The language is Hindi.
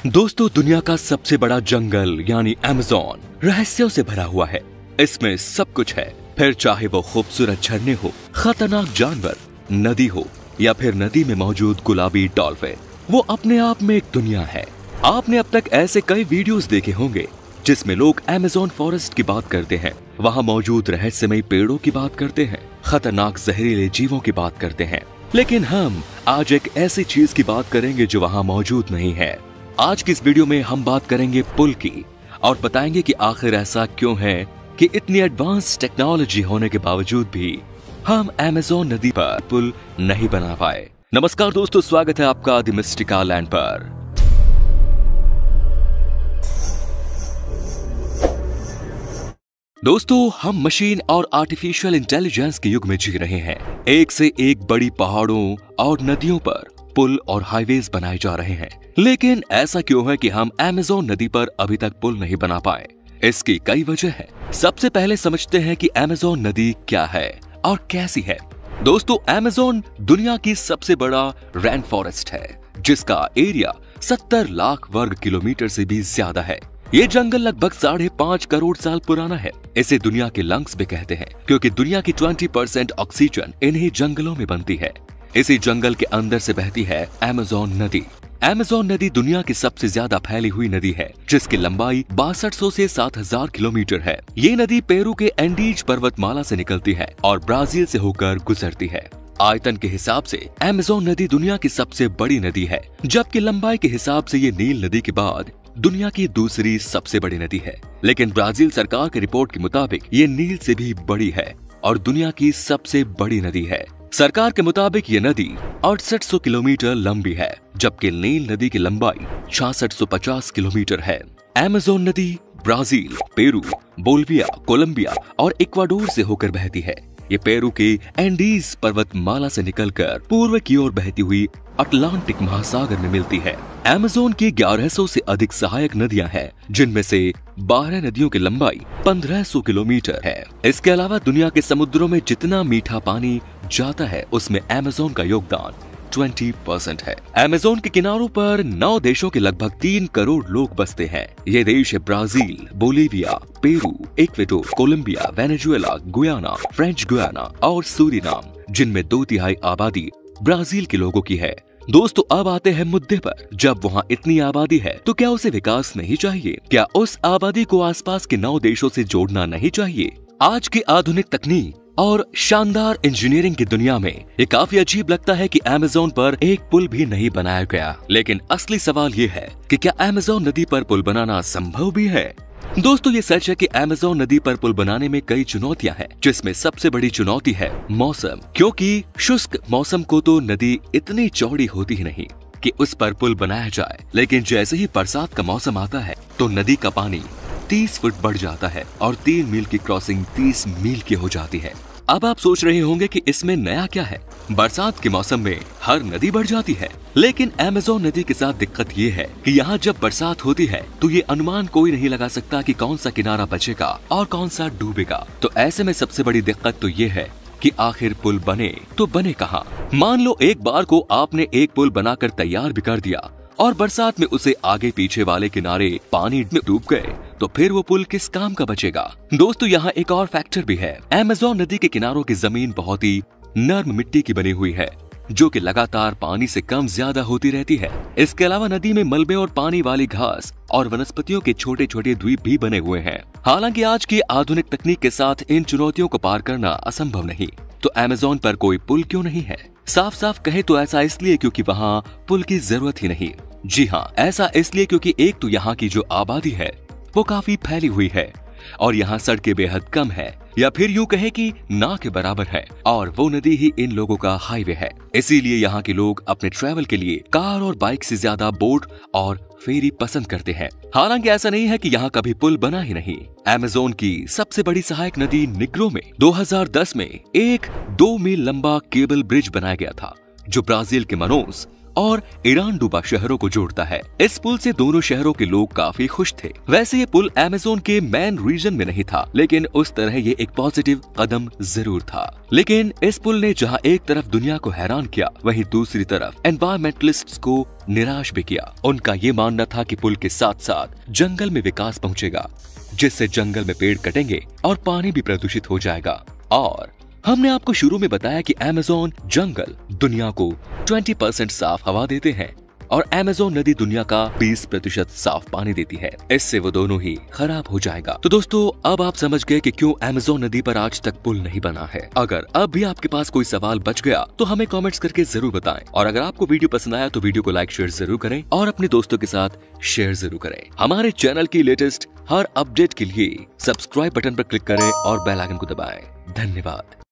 दोस्तों, दुनिया का सबसे बड़ा जंगल यानी अमेज़न रहस्यों से भरा हुआ है। इसमें सब कुछ है, फिर चाहे वो खूबसूरत झरने हो, खतरनाक जानवर, नदी हो या फिर नदी में मौजूद गुलाबी डॉल्फिन, वो अपने आप में एक दुनिया है। आपने अब तक ऐसे कई वीडियोस देखे होंगे जिसमें लोग अमेज़न फॉरेस्ट की बात करते हैं, वहाँ मौजूद रहस्यमयी पेड़ों की बात करते हैं, खतरनाक जहरीले जीवों की बात करते हैं। लेकिन हम आज एक ऐसी चीज की बात करेंगे जो वहाँ मौजूद नहीं है। आज की इस वीडियो में हम बात करेंगे पुल की और बताएंगे कि आखिर ऐसा क्यों है कि इतनी एडवांस टेक्नोलॉजी होने के बावजूद भी हम अमेज़न नदी पर पुल नहीं बना पाए। नमस्कार दोस्तों, स्वागत है आपका द मिस्टिकल लैंड पर। दोस्तों, हम मशीन और आर्टिफिशियल इंटेलिजेंस के युग में जी रहे हैं। एक से एक बड़ी पहाड़ों और नदियों पर पुल और हाईवेज बनाए जा रहे हैं, लेकिन ऐसा क्यों है कि हम अमेज़न नदी पर अभी तक पुल नहीं बना पाए? इसकी कई वजह है। सबसे पहले समझते हैं कि अमेज़न नदी क्या है और कैसी है। दोस्तों, अमेज़न दुनिया की सबसे बड़ा रेन फॉरेस्ट है, जिसका एरिया 70 लाख वर्ग किलोमीटर से भी ज्यादा है। ये जंगल लगभग 5.5 करोड़ साल पुराना है। इसे दुनिया के लंग्स भी कहते हैं, क्योंकि दुनिया की 20% ऑक्सीजन इन्हीं जंगलों में बनती है। इसी जंगल के अंदर से बहती है अमेज़न नदी। अमेज़न नदी दुनिया की सबसे ज्यादा फैली हुई नदी है, जिसकी लंबाई 6200 से 7000 किलोमीटर है। ये नदी पेरू के एंडीज पर्वतमाला से निकलती है और ब्राजील से होकर गुजरती है। आयतन के हिसाब से अमेज़न नदी दुनिया की सबसे बड़ी नदी है, जबकि लंबाई के हिसाब से ये नील नदी के बाद दुनिया की दूसरी सबसे बड़ी नदी है। लेकिन ब्राजील सरकार की रिपोर्ट के मुताबिक ये नील से भी बड़ी है और दुनिया की सबसे बड़ी नदी है। सरकार के मुताबिक ये नदी 6800 किलोमीटर लंबी है, जबकि नील नदी की लंबाई 6650 किलोमीटर है। अमेज़न नदी ब्राजील, पेरू, बोलिविया, कोलंबिया और इक्वाडोर से होकर बहती है। ये पेरू के एंडीज पर्वतमाला से निकलकर पूर्व की ओर बहती हुई अटलांटिक महासागर में मिलती है। अमेज़न की 1100 से अधिक सहायक नदियां हैं, जिनमें से 12 नदियों की लंबाई 1500 किलोमीटर है। इसके अलावा दुनिया के समुद्रों में जितना मीठा पानी जाता है, उसमें अमेज़न का योगदान 20% है। अमेज़न के किनारों पर 9 देशों के लगभग 3 करोड़ लोग बसते हैं। ये देश है Brazil, Bolivia, Peru, Ecuador, Colombia, Venezuela, Guyana, French Guyana और सूरीनाम, जिनमें 2/3 आबादी ब्राजील के लोगों की है। दोस्तों, अब आते हैं मुद्दे पर। जब वहाँ इतनी आबादी है तो क्या उसे विकास नहीं चाहिए? क्या उस आबादी को आसपास के 9 देशों से जोड़ना नहीं चाहिए? आज की आधुनिक तकनीक और शानदार इंजीनियरिंग की दुनिया में ये काफी अजीब लगता है कि अमेज़न पर एक पुल भी नहीं बनाया गया। लेकिन असली सवाल ये है कि क्या अमेज़न नदी पर पुल बनाना संभव भी है? दोस्तों, ये सच है कि अमेज़न नदी पर पुल बनाने में कई चुनौतियां हैं, जिसमें सबसे बड़ी चुनौती है मौसम। क्योंकि शुष्क मौसम को तो नदी इतनी चौड़ी होती ही नहीं कि उस पर पुल बनाया जाए। लेकिन जैसे ही बरसात का मौसम आता है तो नदी का पानी 30 फुट बढ़ जाता है और 3 मील की क्रॉसिंग 30 मील की हो जाती है। अब आप सोच रहे होंगे कि इसमें नया क्या है? बरसात के मौसम में हर नदी बढ़ जाती है, लेकिन अमेज़न नदी के साथ दिक्कत ये है कि यहाँ जब बरसात होती है तो ये अनुमान कोई नहीं लगा सकता कि कौन सा किनारा बचेगा और कौन सा डूबेगा। तो ऐसे में सबसे बड़ी दिक्कत तो ये है कि आखिर पुल बने तो बने कहाँ? मान लो एक बार को आपने एक पुल बनाकर तैयार भी कर दिया और बरसात में उसे आगे पीछे वाले किनारे पानी में डूब गए, तो फिर वो पुल किस काम का बचेगा? दोस्तों, यहाँ एक और फैक्टर भी है। अमेज़न नदी के किनारों की जमीन बहुत ही नर्म मिट्टी की बनी हुई है, जो कि लगातार पानी से कम ज्यादा होती रहती है। इसके अलावा नदी में मलबे और पानी वाली घास और वनस्पतियों के छोटे छोटे द्वीप भी बने हुए हैं। हालांकि आज की आधुनिक तकनीक के साथ इन चुनौतियों को पार करना असंभव नहीं। तो अमेज़न पर कोई पुल क्यों नहीं है? साफ साफ कहे तो ऐसा इसलिए क्योंकि वहाँ पुल की जरूरत ही नहीं। जी हाँ, ऐसा इसलिए क्योंकि एक तो यहाँ की जो आबादी है वो काफी फैली हुई है और यहाँ सड़कें बेहद कम है, या फिर यूँ कहे कि ना के बराबर है, और वो नदी ही इन लोगों का हाईवे है। इसीलिए यहाँ के लोग अपने ट्रैवल के लिए कार और बाइक से ज्यादा बोट और फेरी पसंद करते हैं। हालांकि ऐसा नहीं है कि यहाँ कभी पुल बना ही नहीं। अमेज़न की सबसे बड़ी सहायक नदी निग्रो में 2010 में एक 2 मील लंबा केबल ब्रिज बनाया गया था, जो ब्राजील के मनोस और ईरान डूबा शहरों को जोड़ता है। इस पुल से दोनों शहरों के लोग काफी खुश थे। वैसे ये पुल अमेज़न के मेन रीजन में नहीं था, लेकिन उस तरह ये एक पॉजिटिव कदम जरूर था। लेकिन इस पुल ने जहाँ एक तरफ दुनिया को हैरान किया, वहीं दूसरी तरफ एनवायरमेंटलिस्ट्स को निराश भी किया। उनका ये मानना था कि पुल के साथ साथ जंगल में विकास पहुंचेगा, जिससे जंगल में पेड़ कटेंगे और पानी भी प्रदूषित हो जाएगा। और हमने आपको शुरू में बताया कि अमेज़न जंगल दुनिया को 20% साफ हवा देते हैं और अमेज़न नदी दुनिया का 20% साफ पानी देती है। इससे वो दोनों ही खराब हो जाएगा। तो दोस्तों, अब आप समझ गए कि क्यों अमेज़न नदी पर आज तक पुल नहीं बना है। अगर अब भी आपके पास कोई सवाल बच गया तो हमें कमेंट्स करके जरूर बताएं। और अगर आपको वीडियो पसंद आया तो वीडियो को लाइक शेयर जरूर करें और अपने दोस्तों के साथ शेयर जरूर करें। हमारे चैनल की लेटेस्ट हर अपडेट के लिए सब्सक्राइब बटन पर क्लिक करें और बेल आइकन को दबाएं। धन्यवाद।